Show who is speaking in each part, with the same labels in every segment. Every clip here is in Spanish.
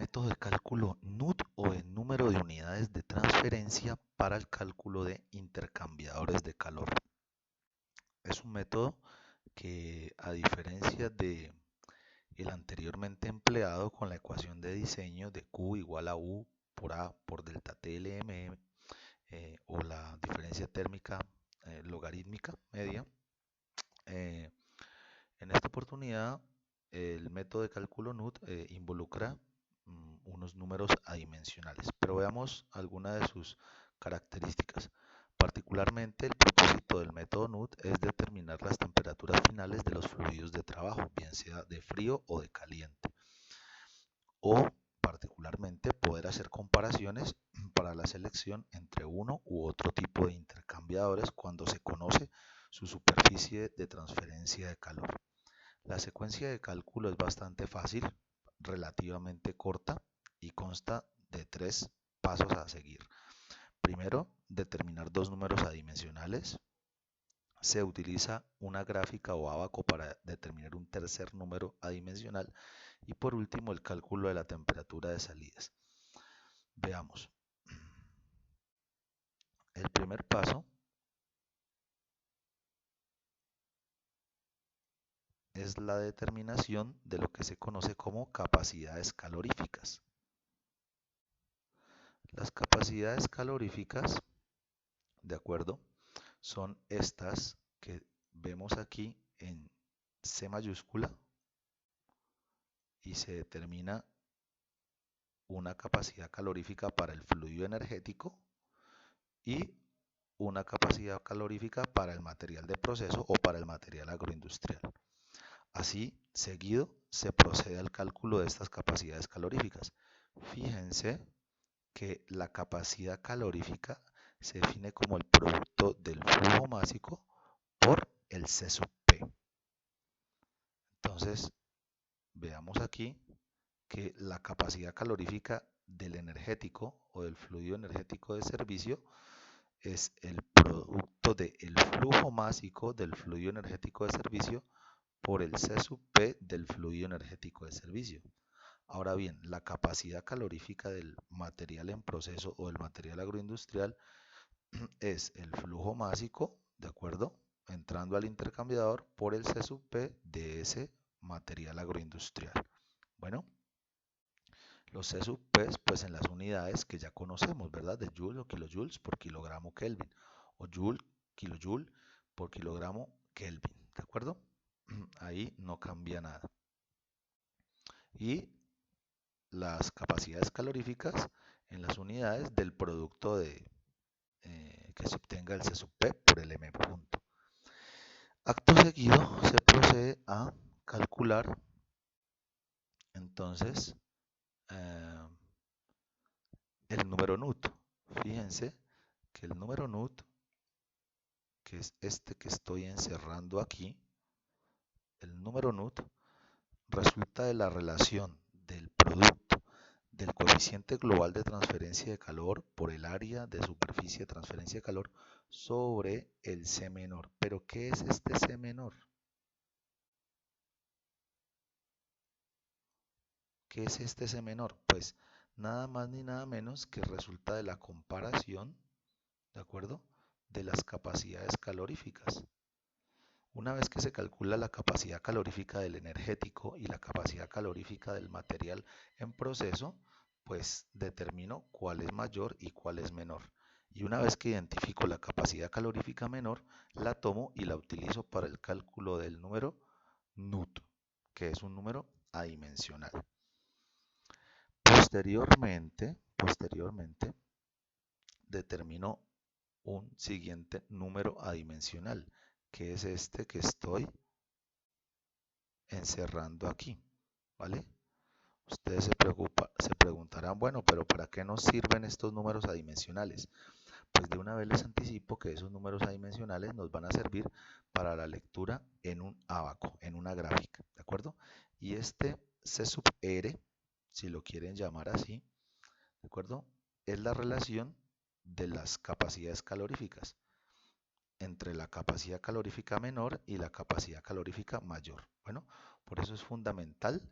Speaker 1: método de cálculo NUT o el número de unidades de transferencia para el cálculo de intercambiadores de calor. Es un método que, a diferencia de el anteriormente empleado con la ecuación de diseño de Q igual a U por A por delta TLM o la diferencia térmica logarítmica media, eh, en esta oportunidad el método de cálculo NUT involucra unos números adimensionales, pero veamos algunas de sus características. Particularmente, el propósito del método NUT es determinar las temperaturas finales de los fluidos de trabajo, bien sea de frío o de caliente, o particularmente poder hacer comparaciones para la selección entre uno u otro tipo de intercambiadores cuando se conoce su superficie de transferencia de calor. La secuencia de cálculo es bastante fácil, relativamente corta y consta de 3 pasos a seguir. Primero, determinar dos números adimensionales. Se utiliza una gráfica o ábaco para determinar un tercer número adimensional. Y por último, el cálculo de la temperatura de salidas. Veamos. El primer paso es la determinación de lo que se conoce como capacidades caloríficas. Las capacidades caloríficas, de acuerdo, son estas que vemos aquí en C mayúscula y se determina una capacidad calorífica para el fluido energético y una capacidad calorífica para el material de proceso o para el material agroindustrial. Así, seguido, se procede al cálculo de estas capacidades caloríficas. Fíjense que la capacidad calorífica se define como el producto del flujo másico por el C sub P. Entonces, veamos aquí que la capacidad calorífica del energético o del fluido energético de servicio es el producto del flujo másico del fluido energético de servicio por el C sub P del fluido energético de servicio. Ahora bien, la capacidad calorífica del material en proceso o del material agroindustrial es el flujo másico, ¿de acuerdo? Entrando al intercambiador por el C sub P de ese material agroindustrial. Bueno, los C sub P, pues en las unidades que ya conocemos, ¿verdad? De Joule o kilojoules por kilogramo Kelvin, o Joule, kilojoule por kilogramo Kelvin, ¿de acuerdo? Ahí no cambia nada. Y las capacidades caloríficas en las unidades del producto que se obtenga el C sub P por el M punto. Acto seguido se procede a calcular entonces el número NUT. Fíjense que el número NUT, que es este que estoy encerrando aquí, el número NUT resulta de la relación del producto del coeficiente global de transferencia de calor por el área de superficie de transferencia de calor sobre el C menor. ¿Pero qué es este C menor? ¿Qué es este C menor? Pues nada más ni nada menos que resulta de la comparación, ¿de acuerdo?, de las capacidades caloríficas. Una vez que se calcula la capacidad calorífica del energético y la capacidad calorífica del material en proceso, pues determino cuál es mayor y cuál es menor. Y una vez que identifico la capacidad calorífica menor, la tomo y la utilizo para el cálculo del número NUT, que es un número adimensional. Posteriormente, determino un siguiente número adimensional, que es este que estoy encerrando aquí, ¿vale? Ustedes se preguntarán, bueno, pero ¿para qué nos sirven estos números adimensionales? Pues de una vez les anticipo que esos números adimensionales nos van a servir para la lectura en un ábaco, en una gráfica, ¿de acuerdo? Y este C sub R, si lo quieren llamar así, ¿de acuerdo?, es la relación de las capacidades caloríficas entre la capacidad calorífica menor y la capacidad calorífica mayor. Bueno, por eso es fundamental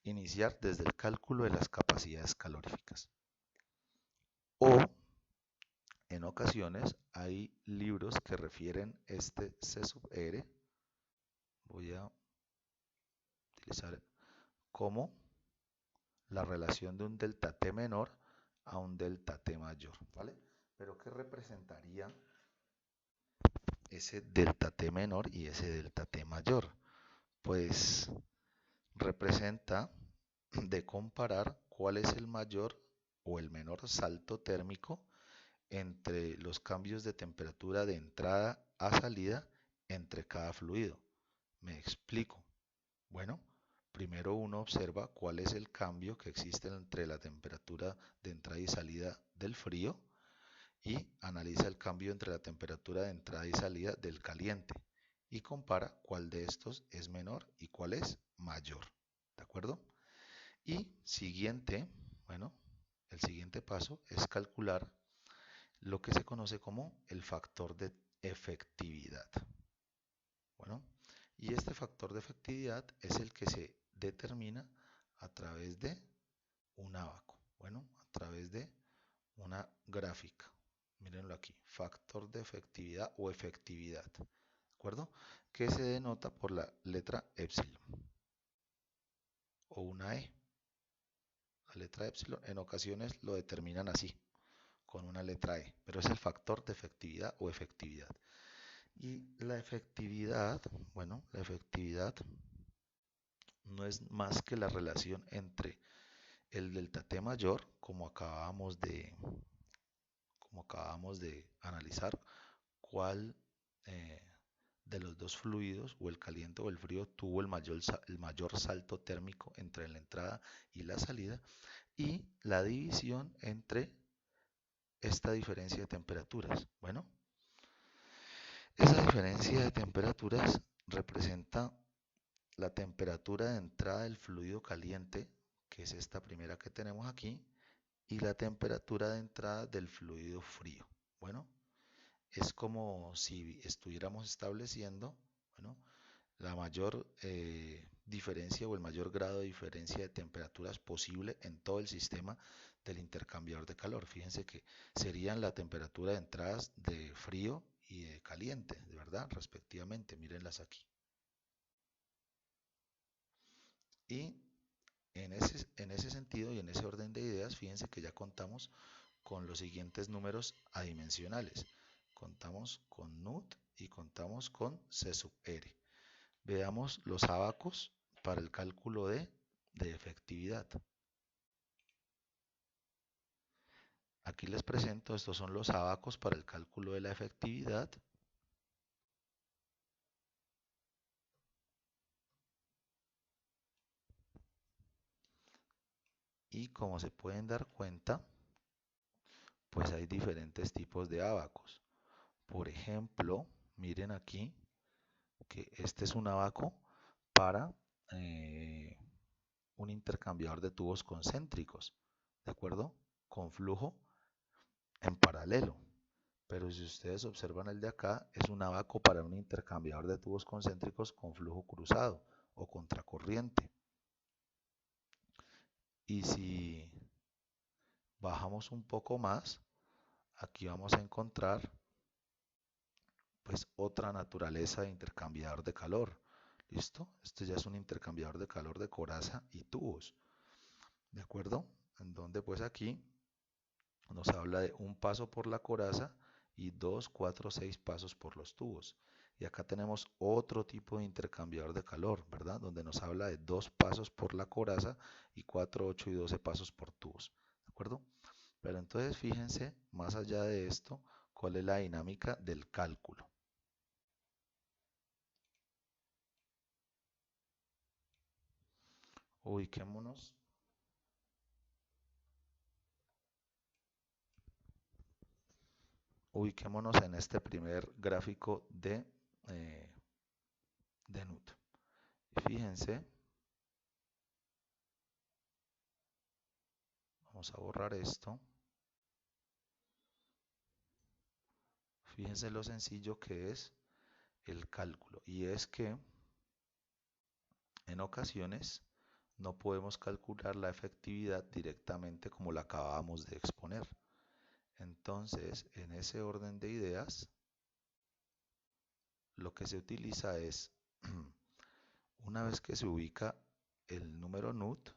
Speaker 1: iniciar desde el cálculo de las capacidades caloríficas. O en ocasiones hay libros que refieren este C sub R, voy a utilizar como la relación de un delta T menor a un delta T mayor, ¿vale? Pero ¿qué representaría ese delta T menor y ese delta T mayor? Pues representa de comparar cuál es el mayor o el menor salto térmico entre los cambios de temperatura de entrada a salida entre cada fluido. Me explico. Bueno, primero uno observa cuál es el cambio que existe entre la temperatura de entrada y salida del frío y analiza el cambio entre la temperatura de entrada y salida del caliente y compara cuál de estos es menor y cuál es mayor. ¿De acuerdo? Y siguiente, bueno, el siguiente paso es calcular lo que se conoce como el factor de efectividad. Bueno, y este factor de efectividad es el que se determina a través de un ábaco. Bueno, a través de una gráfica. Mírenlo aquí, factor de efectividad o efectividad, ¿de acuerdo? Que se denota por la letra epsilon o una E. La letra epsilon en ocasiones lo determinan así, con una letra E, pero es el factor de efectividad o efectividad. Y la efectividad, bueno, la efectividad no es más que la relación entre el delta T mayor, como acabamos de analizar, cuál de los dos fluidos, o el caliente o el frío, tuvo el mayor salto térmico entre la entrada y la salida, y la división entre esta diferencia de temperaturas. Bueno, esa diferencia de temperaturas representa la temperatura de entrada del fluido caliente, que es esta primera que tenemos aquí, y la temperatura de entrada del fluido frío. Bueno, es como si estuviéramos estableciendo, bueno, la mayor diferencia o el mayor grado de diferencia de temperaturas posible en todo el sistema del intercambiador de calor. Fíjense que serían la temperatura de entradas de frío y de caliente, de verdad, respectivamente. Mírenlas aquí. Y en ese sentido y en ese orden de ideas, fíjense que ya contamos con los siguientes números adimensionales. Contamos con NUT y contamos con C sub R. Veamos los abacos para el cálculo de efectividad. Aquí les presento, estos son los abacos para el cálculo de la efectividad. Y como se pueden dar cuenta, pues hay diferentes tipos de abacos. Por ejemplo, miren aquí que este es un abaco para un intercambiador de tubos concéntricos, ¿de acuerdo? Con flujo en paralelo. Pero si ustedes observan el de acá, es un abaco para un intercambiador de tubos concéntricos con flujo cruzado o contracorriente. Y si bajamos un poco más, aquí vamos a encontrar pues otra naturaleza de intercambiador de calor. ¿Listo? Este ya es un intercambiador de calor de coraza y tubos. ¿De acuerdo? En donde pues aquí nos habla de un paso por la coraza y 2, 4, 6 pasos por los tubos. Y acá tenemos otro tipo de intercambiador de calor, ¿verdad? Donde nos habla de 2 pasos por la coraza y 4, 8 y 12 pasos por tubos. ¿De acuerdo? Pero entonces fíjense, más allá de esto, cuál es la dinámica del cálculo. Ubiquémonos. Ubiquémonos en este primer gráfico de NUT. Y fíjense, vamos a borrar esto. Fíjense lo sencillo que es el cálculo. Y es que en ocasiones no podemos calcular la efectividad directamente como la acabábamos de exponer. Entonces, en ese orden de ideas, lo que se utiliza es, una vez que se ubica el número NUT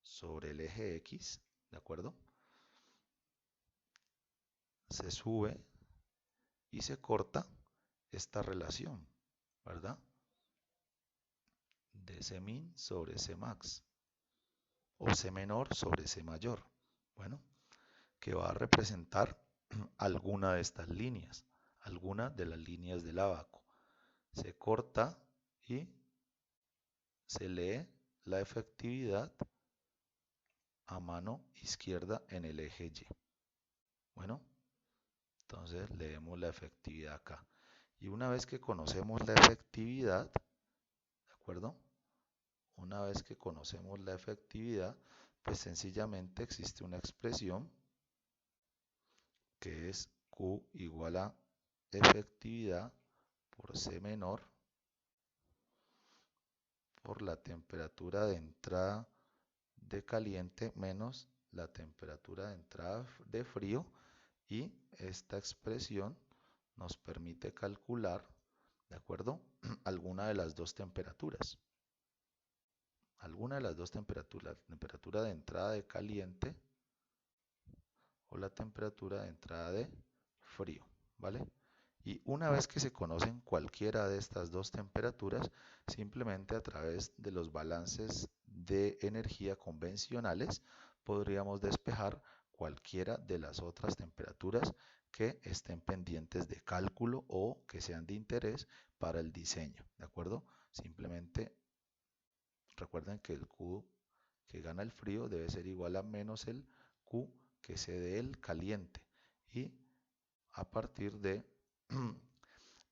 Speaker 1: sobre el eje X, ¿de acuerdo? Se sube y se corta esta relación, ¿verdad? De C min sobre C max, o C menor sobre C mayor. Bueno, que va a representar alguna de estas líneas, alguna de las líneas del ábaco. Se corta y se lee la efectividad a mano izquierda en el eje Y. Bueno, entonces leemos la efectividad acá. Y una vez que conocemos la efectividad, ¿de acuerdo? Una vez que conocemos la efectividad, pues sencillamente existe una expresión que es Q igual a efectividad por C menor por la temperatura de entrada de caliente menos la temperatura de entrada de frío, y esta expresión nos permite calcular, ¿de acuerdo? Alguna de las dos temperaturas. Alguna de las dos temperaturas, la temperatura de entrada de caliente o la temperatura de entrada de frío, ¿vale? Y una vez que se conocen cualquiera de estas dos temperaturas, simplemente a través de los balances de energía convencionales, podríamos despejar cualquiera de las otras temperaturas que estén pendientes de cálculo o que sean de interés para el diseño, ¿de acuerdo? Simplemente recuerden que el Q que gana el frío debe ser igual a menos el Q que se dé el caliente. Y a partir de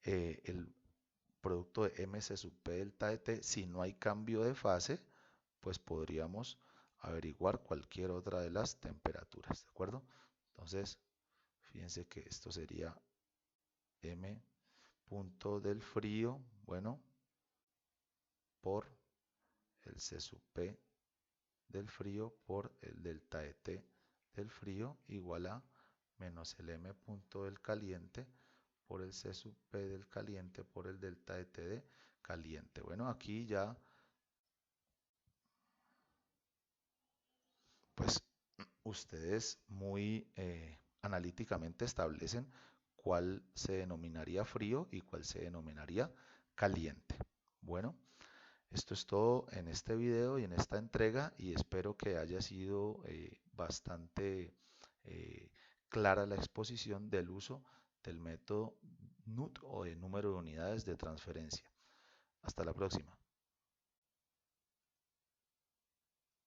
Speaker 1: el producto de MC sub P delta de T, si no hay cambio de fase, pues podríamos averiguar cualquier otra de las temperaturas, ¿de acuerdo? Entonces, fíjense que esto sería M punto del frío, bueno, por el C sub P del frío por el delta de T del frío igual a menos el M punto del caliente por el C sub P del caliente por el delta de T de caliente. Bueno, aquí ya pues ustedes muy analíticamente establecen cuál se denominaría frío y cuál se denominaría caliente. Bueno, esto es todo en este video y en esta entrega, y espero que haya sido bastante clara la exposición del uso del método NUT o de número de unidades de transferencia. Hasta la próxima.